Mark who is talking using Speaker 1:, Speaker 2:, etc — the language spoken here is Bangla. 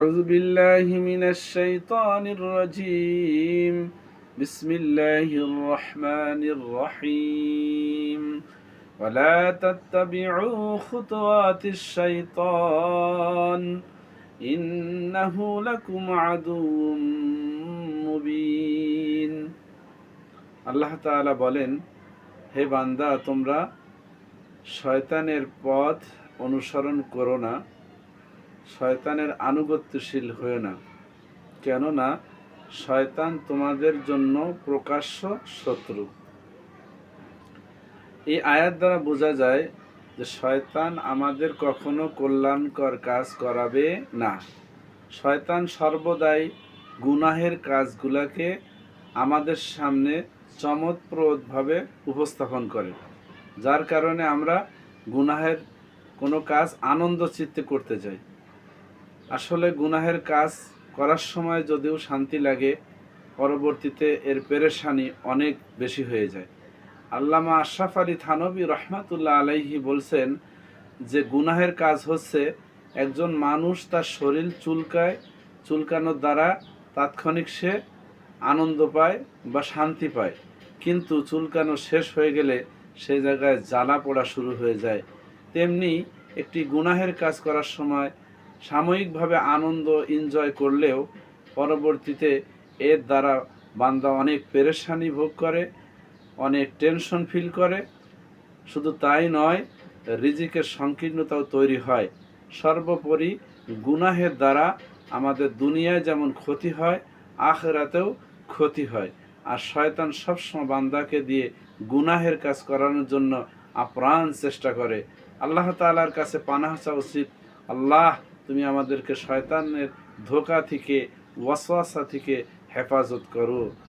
Speaker 1: أعوذ بالله من الشيطان الرجيم بسم الله الرحمن الرحيم ولا تتبعوا خطوات الشيطان إنه لكم عدو মুবিন। আল্লাহ তাআলা বলেন, হে বান্দা, তোমরা শয়তানের পথ অনুসরণ করো না, শয়তানের আনুগত্যশীল হয়ে না, কেননা শয়তান তোমাদের জন্য প্রকাশ্য শত্রু। এই আয়াত দ্বারা বোঝা যায় যে শয়তান আমাদের কখনো কল্যাণকর কাজ করাবে না। শয়তান সর্বদাই গুনাহের কাজগুলোকে আমাদের সামনে চমৎপ্রদভাবে উপস্থাপন করে, যার কারণে আমরা গুনাহের কোনো কাজ আনন্দ চিত্তে করতে যাই। আসলে গুনাহের কাজ করার সময় যদিও শান্তি লাগে, পরবর্তীতে এর পেরেশানি অনেক বেশি হয়ে যায়। আল্লামা আশরাফ আলী থানভী রহমাতুল্লাহ আলাইহি বলছেন যে গুনাহের কাজ হচ্ছে একজন মানুষ তার শরীর চুলকানোর দ্বারা তাৎক্ষণিক সে আনন্দ পায় বা শান্তি পায়, কিন্তু চুলকানো শেষ হয়ে গেলে সেই জায়গায় জ্বালা পোড়া শুরু হয়ে যায়। তেমনি একটি গুনাহের কাজ করার সময় সাময়িকভাবে আনন্দ এনজয় করলেও পরবর্তীতে এর দ্বারা বান্দা অনেক পেরেশানি ভোগ করে, অনেক টেনশন ফিল করে। শুধু তাই নয়, রিজিকের সংকীর্ণতাও তৈরি হয়। সর্বোপরি গুনাহের দ্বারা আমাদের দুনিয়ায় যেমন ক্ষতি হয়, আখিরাতেও ক্ষতি হয়। আর শয়তান সবসময় বান্দাকে দিয়ে গুনাহের কাজ করানোর জন্য আপ্রাণ চেষ্টা করে। আল্লাহ তাআলার কাছে পানাহ চাওয়া উচিত, আল্লাহ তুমি আমাদেরকে শয়তানের ধোঁকা থেকে, ওয়াসওয়াসা থেকে হেফাজত করো।